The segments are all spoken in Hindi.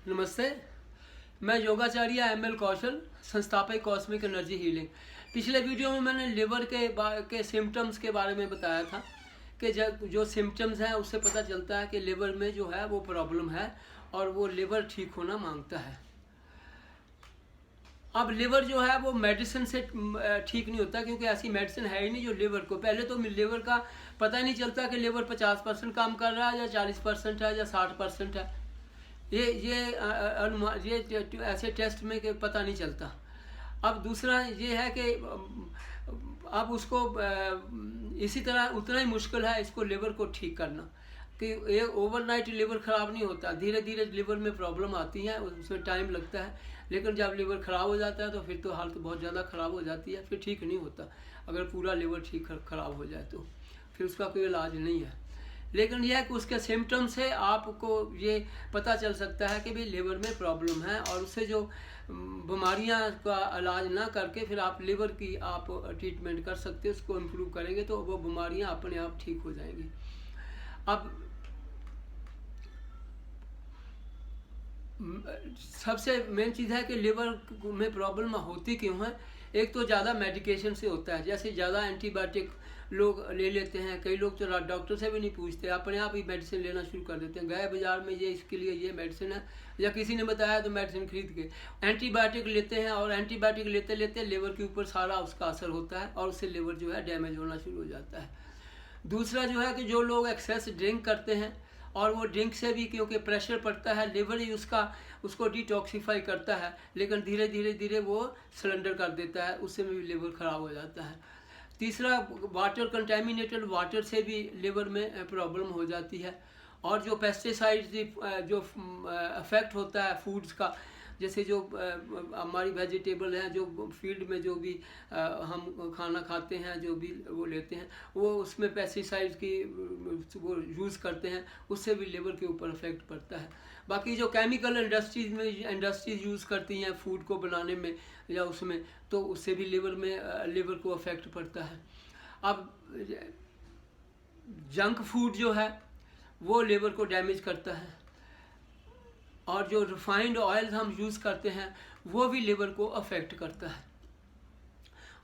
नमस्ते। मैं योगाचार्य एमएल कौशल, संस्थापक कॉस्मिक एनर्जी हीलिंग। पिछले वीडियो में मैंने लिवर के सिम्टम्स के बारे में बताया था कि जब जो सिम्टम्स हैं उससे पता चलता है कि लिवर में जो है वो प्रॉब्लम है और वो लिवर ठीक होना मांगता है। अब लिवर जो है वो मेडिसिन से ठीक नहीं होता, क्योंकि ऐसी मेडिसिन है ही नहीं जो लिवर को। पहले तो लिवर का पता ही नहीं चलता कि लिवर 50% काम कर रहा है या 40% है या 60% है। ये ऐसे टेस्ट में के पता नहीं चलता। अब दूसरा ये है कि अब उसको इसी तरह उतना ही मुश्किल है इसको लिवर को ठीक करना, कि ये ओवरनाइट लिवर ख़राब नहीं होता, धीरे धीरे लिवर में प्रॉब्लम आती है, उसमें टाइम लगता है। लेकिन जब लिवर ख़राब हो जाता है तो फिर तो हालत बहुत ज़्यादा ख़राब हो जाती है, फिर ठीक नहीं होता। अगर पूरा लिवर ठीक ख़राब हो जाए तो फिर उसका कोई इलाज नहीं है। लेकिन यह है कि उसके सिम्टम से आपको ये पता चल सकता है कि भाई लिवर में प्रॉब्लम है, और उससे जो बीमारियां का इलाज ना करके फिर आप लिवर की आप ट्रीटमेंट कर सकते हो, उसको इम्प्रूव करेंगे तो वो बीमारियां अपने आप ठीक हो जाएंगी। अब सबसे मेन चीज़ है कि लिवर में प्रॉब्लम होती क्यों है। एक तो ज़्यादा मेडिकेशन से होता है, जैसे ज़्यादा एंटीबायोटिक लोग ले लेते हैं। कई लोग तो डॉक्टर से भी नहीं पूछते, अपने आप ही मेडिसिन लेना शुरू कर देते हैं। गए बाज़ार में ये इसके लिए ये मेडिसिन है, या किसी ने बताया तो मेडिसिन खरीद के एंटीबायोटिक लेते हैं, और एंटीबायोटिक लेते लेते लिवर के ऊपर सारा उसका असर होता है और उससे लिवर जो है डैमेज होना शुरू हो जाता है। दूसरा जो है कि जो लोग एक्सेस ड्रिंक करते हैं, और वो ड्रिंक से भी क्योंकि प्रेशर पड़ता है, लिवर ही उसको डिटॉक्सीफाई करता है, लेकिन धीरे धीरे धीरे वो सिलेंडर कर देता है, उससे भी लिवर ख़राब हो जाता है। तीसरा, वाटर, कंटेमिनेटेड वाटर से भी लिवर में प्रॉब्लम हो जाती है। और जो पेस्टिसाइड्स जो अफेक्ट होता है फूड्स का, जैसे जो हमारी वेजिटेबल हैं, जो फील्ड में जो भी हम खाना खाते हैं, जो भी वो लेते हैं, वो उसमें पेस्टिसाइड्स की वो यूज़ करते हैं, उससे भी लिवर के ऊपर इफेक्ट पड़ता है। बाकी जो केमिकल इंडस्ट्रीज यूज़ करती हैं फूड को बनाने में या उसमें, तो उससे भी लिवर को अफेक्ट पड़ता है। अब जंक फूड जो है वो लिवर को डैमेज करता है, और जो रिफाइंड ऑयल हम यूज़ करते हैं वो भी लिवर को अफेक्ट करता है।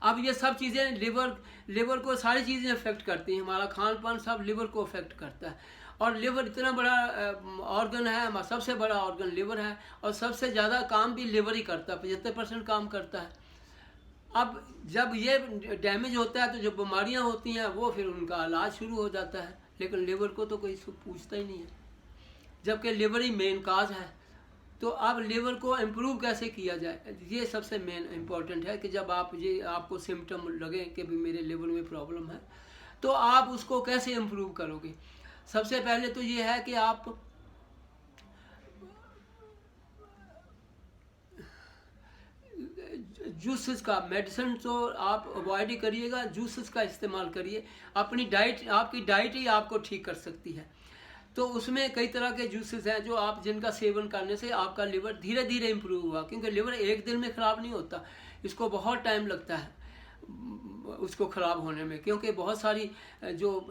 अब ये सब चीज़ें लिवर को सारी चीज़ें अफेक्ट करती हैं, हमारा खान पान सब लिवर को अफेक्ट करता है। और लिवर इतना बड़ा ऑर्गन है, सबसे बड़ा ऑर्गन लिवर है, और सबसे ज़्यादा काम भी लिवर ही करता है, 75% काम करता है। अब जब ये डैमेज होता है तो जो बीमारियां होती हैं वो फिर उनका इलाज शुरू हो जाता है, लेकिन लिवर को तो कोई पूछता ही नहीं है, जबकि लिवर ही मेन काज है। तो अब लिवर को इम्प्रूव कैसे किया जाए, ये सबसे मेन इम्पॉर्टेंट है। कि जब आपको सिम्टम लगे कि भी मेरे लिवर में प्रॉब्लम है, तो आप उसको कैसे इम्प्रूव करोगे। सबसे पहले तो ये है कि आप जूसेस का, मेडिसिन तो आप अवॉइड ही करिएगा, जूसेस का इस्तेमाल करिए। अपनी डाइट, आपकी डाइट ही आपको ठीक कर सकती है। तो उसमें कई तरह के जूसेस हैं जो जिनका सेवन करने से आपका लिवर धीरे धीरे इम्प्रूव हुआ, क्योंकि लिवर एक दिन में ख़राब नहीं होता, इसको बहुत टाइम लगता है उसको ख़राब होने में, क्योंकि बहुत सारी जो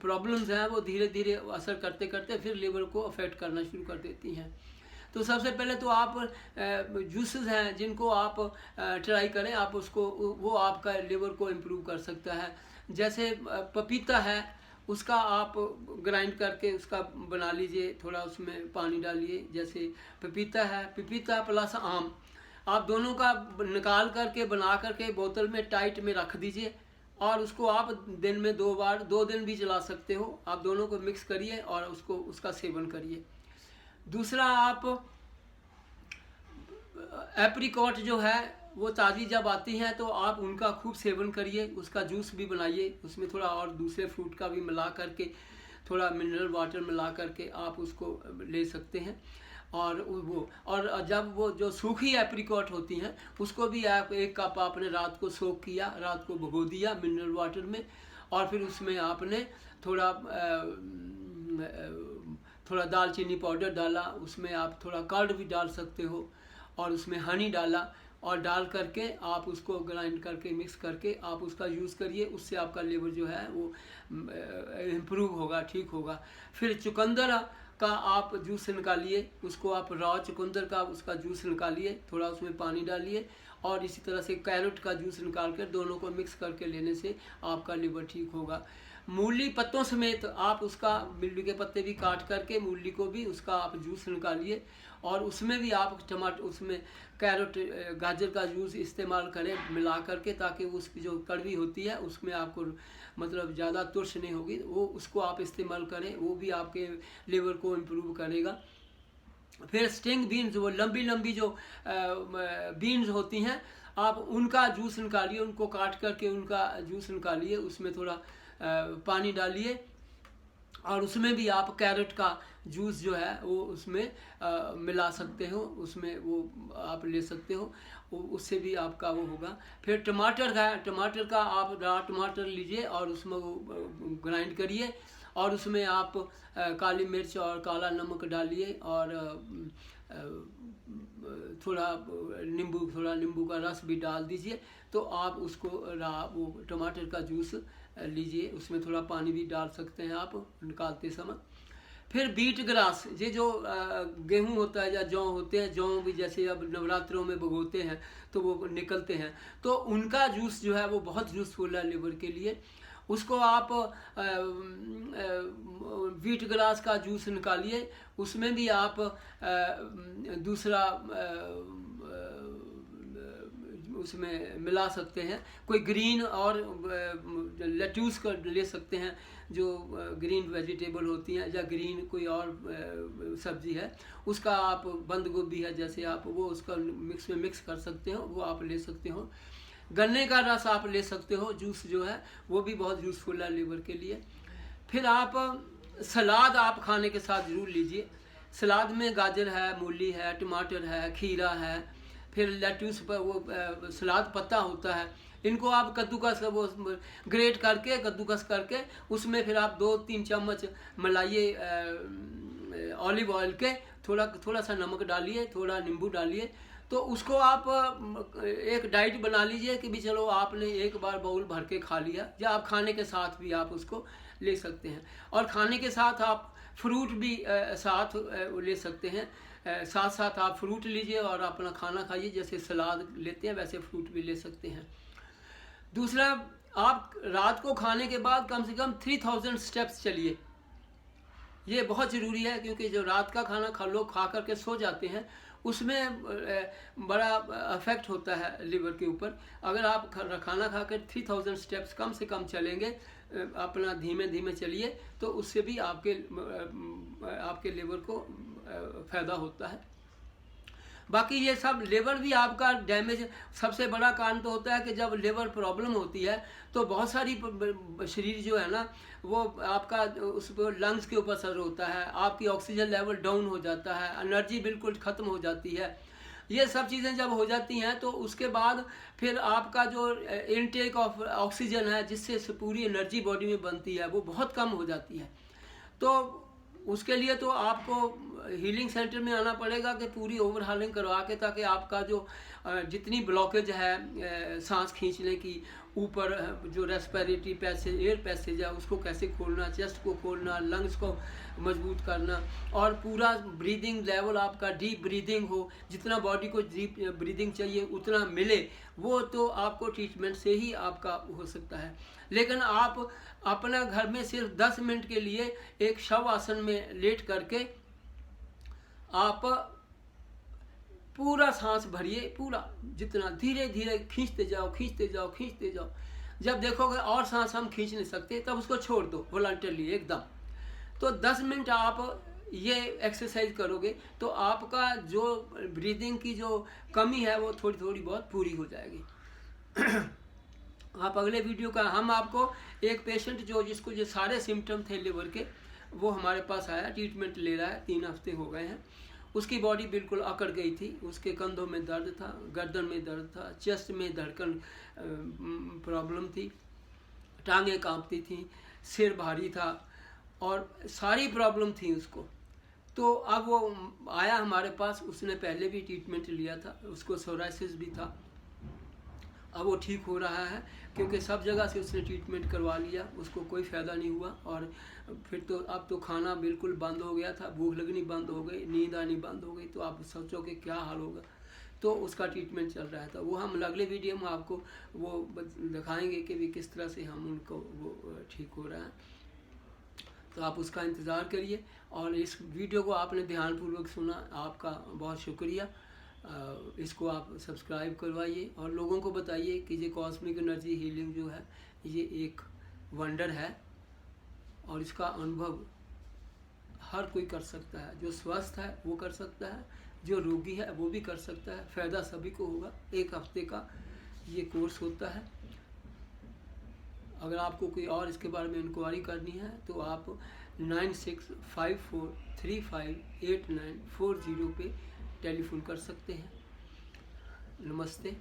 प्रॉब्लम्स हैं वो धीरे धीरे असर करते करते फिर लिवर को अफेक्ट करना शुरू कर देती हैं। तो सबसे पहले तो आप जूसेस हैं जिनको आप ट्राई करें, आप उसको, वो आपका लिवर को इम्प्रूव कर सकता है। जैसे पपीता है, उसका आप ग्राइंड करके उसका बना लीजिए, थोड़ा उसमें पानी डालिए। जैसे पपीता है, पपीता प्लस आम, आप दोनों का निकाल करके बना करके बोतल में टाइट में रख दीजिए, और उसको आप दिन में 2 बार, 2 दिन भी चला सकते हो। आप दोनों को मिक्स करिए और उसका सेवन करिए। दूसरा, आप एप्रिकॉट जो है वो ताज़ी जब आती हैं तो आप उनका खूब सेवन करिए, उसका जूस भी बनाइए, उसमें थोड़ा और दूसरे फ्रूट का भी मिला करके, थोड़ा मिनरल वाटर मिला करके आप उसको ले सकते हैं। और जब वो जो सूखी एप्रिकॉट होती हैं उसको भी आप 1 कप आपने रात को सोक किया, रात को भिगो दिया मिनरल वाटर में, और फिर उसमें आपने थोड़ा दालचीनी पाउडर डाला, उसमें आप थोड़ा कर्ड भी डाल सकते हो, और उसमें हनी डाला, और डाल करके आप उसको ग्राइंड करके मिक्स करके आप उसका यूज़ करिए। उससे आपका लिवर जो है वो इम्प्रूव होगा, ठीक होगा। फिर चुकंदर का आप जूस निकालिए, उसको आप रॉ चुकंदर का उसका जूस निकालिए, थोड़ा उसमें पानी डालिए, और इसी तरह से कैरेट का जूस निकाल कर दोनों को मिक्स करके लेने से आपका लिवर ठीक होगा। मूली पत्तों समेत आप उसका, मूली के पत्ते भी काट करके मूली को भी उसका आप जूस निकालिए, और उसमें भी आप टमाटर, उसमें कैरेट गाजर का जूस इस्तेमाल करें मिला करके, ताकि उसकी जो कड़वी होती है उसमें आपको मतलब ज़्यादा तुर्स नहीं होगी, वो उसको आप इस्तेमाल करें, वो भी आपके लिवर को इम्प्रूव करेगा। फिर स्ट्रिंग बीन्स, वो लंबी लंबी जो बीन्स होती हैं, आप उनका जूस निकालिए, उनको काट करके उनका जूस निकालिए, उसमें थोड़ा पानी डालिए, और उसमें भी आप कैरेट का जूस जो है वो उसमें मिला सकते हो, उसमें वो आप ले सकते हो, उससे भी आपका वो होगा। फिर टमाटर का आप रॉ टमाटर लीजिए और उसमें वो ग्राइंड करिए, और उसमें आप काली मिर्च और काला नमक डालिए, और थोड़ा नींबू का रस भी डाल दीजिए, तो आप उसको वो टमाटर का जूस लीजिए, उसमें थोड़ा पानी भी डाल सकते हैं आप निकालते समय। फिर बीट ग्रास, ये जो गेहूं होता है या जौ होते हैं, जौ भी जैसे अब नवरात्रों में भगोते हैं तो वो निकलते हैं, तो उनका जूस जो है वो बहुत यूज़फुल है लिवर के लिए। उसको आप व्हीट ग्रास का जूस निकालिए, उसमें भी आप दूसरा उसमें मिला सकते हैं, कोई ग्रीन और लेट्यूस का ले सकते हैं, जो ग्रीन वेजिटेबल होती हैं, या ग्रीन कोई और सब्जी है, उसका आप बंद गोभी है जैसे, आप वो उसका मिक्स कर सकते हो, वो आप ले सकते हो। गन्ने का रस आप ले सकते हो, जूस जो है वो भी बहुत यूज़फुल है लिवर के लिए। फिर आप सलाद आप खाने के साथ ज़रूर लीजिए। सलाद में गाजर है, मूली है, टमाटर है, खीरा है, फिर लेट्यूस पर वो सलाद पत्ता होता है, इनको आप कद्दूकस वो ग्रेट करके कद्दूकस करके उसमें फिर आप 2-3 चम्मच मिलाइए ऑलिव ऑयल के, थोड़ा सा नमक डालिए, थोड़ा नींबू डालिए, तो उसको आप एक डाइट बना लीजिए कि भी चलो आपने एक बार बाउल भर के खा लिया, या आप खाने के साथ भी आप उसको ले सकते हैं। और खाने के साथ आप फ्रूट भी साथ ले सकते हैं, साथ साथ आप फ्रूट लीजिए और अपना खाना खाइए, जैसे सलाद लेते हैं वैसे फ्रूट भी ले सकते हैं। दूसरा, आप रात को खाने के बाद कम से कम 3000 स्टेप्स चलिए, ये बहुत ज़रूरी है, क्योंकि जो रात का खाना लोग खा करके सो जाते हैं उसमें बड़ा अफेक्ट होता है लिवर के ऊपर। अगर आप खाना खाकर 3000 स्टेप्स कम से कम चलेंगे, अपना धीमे धीमे चलिए, तो उससे भी आपके लिवर को फ़ायदा होता है। बाकी ये सब लिवर भी आपका डैमेज, सबसे बड़ा कारण तो होता है कि जब लिवर प्रॉब्लम होती है तो बहुत सारी शरीर जो है ना वो आपका उस पर लंग्स के ऊपर असर होता है, आपकी ऑक्सीजन लेवल डाउन हो जाता है, एनर्जी बिल्कुल ख़त्म हो जाती है। ये सब चीज़ें जब हो जाती हैं तो उसके बाद फिर आपका जो इनटेक ऑफ ऑक्सीजन है, जिससे पूरी एनर्जी बॉडी में बनती है, वो बहुत कम हो जाती है। तो उसके लिए तो आपको हीलिंग सेंटर में आना पड़ेगा कि पूरी ओवरहालिंग करवा के, ताकि आपका जो जितनी ब्लॉकेज है सांस खींचने की, ऊपर जो रेस्पिरेटरी पैसेज, एयर पैसेज है, उसको कैसे खोलना, चेस्ट को खोलना, लंग्स को मजबूत करना, और पूरा ब्रीदिंग लेवल आपका डीप ब्रीदिंग हो, जितना बॉडी को डीप ब्रीदिंग चाहिए उतना मिले, वो तो आपको ट्रीटमेंट से ही आपका हो सकता है। लेकिन आप अपना घर में सिर्फ 10 मिनट के लिए एक शव आसन में लेट करके आप पूरा सांस भरिए, पूरा जितना धीरे धीरे खींचते जाओ, खींचते जाओ, खींचते जाओ। जब देखोगे और सांस हम खींच नहीं सकते, तब उसको छोड़ दो वॉलंटरली एकदम। तो 10 मिनट आप ये एक्सरसाइज करोगे तो आपका जो ब्रीदिंग की जो कमी है वो थोड़ी थोड़ी बहुत पूरी हो जाएगी। आप अगले वीडियो का, हम आपको एक पेशेंट जिसको जो सारे सिम्टम थे लिवर के, वो हमारे पास आया, ट्रीटमेंट ले रहा है, 3 हफ्ते हो गए हैं। उसकी बॉडी बिल्कुल अकड़ गई थी, उसके कंधों में दर्द था, गर्दन में दर्द था, चेस्ट में धड़कन प्रॉब्लम थी, टांगें कांपती थी, सिर भारी था, और सारी प्रॉब्लम थी उसको। तो अब वो आया हमारे पास, उसने पहले भी ट्रीटमेंट लिया था, उसको सोराइसिस भी था, अब वो ठीक हो रहा है, क्योंकि सब जगह से उसने ट्रीटमेंट करवा लिया, उसको कोई फ़ायदा नहीं हुआ। और फिर तो अब तो खाना बिल्कुल बंद हो गया था, भूख लगनी बंद हो गई, नींद आनी बंद हो गई। तो आप सोचो कि क्या हाल होगा। तो उसका ट्रीटमेंट चल रहा था, वो हम अगले वीडियो में आपको वो दिखाएंगे कि भी किस तरह से हम उनको वो ठीक हो रहा है। तो आप उसका इंतज़ार करिए। और इस वीडियो को आपने ध्यानपूर्वक सुना, आपका बहुत शुक्रिया। इसको आप सब्सक्राइब करवाइए और लोगों को बताइए कि ये कॉस्मिक एनर्जी हीलिंग जो है ये एक वंडर है और इसका अनुभव हर कोई कर सकता है। जो स्वस्थ है वो कर सकता है, जो रोगी है वो भी कर सकता है। फ़ायदा सभी को होगा। 1 हफ्ते का ये कोर्स होता है। अगर आपको कोई और इसके बारे में इंक्वायरी करनी है तो आप 9654358940 पे टेलीफोन कर सकते हैं। नमस्ते।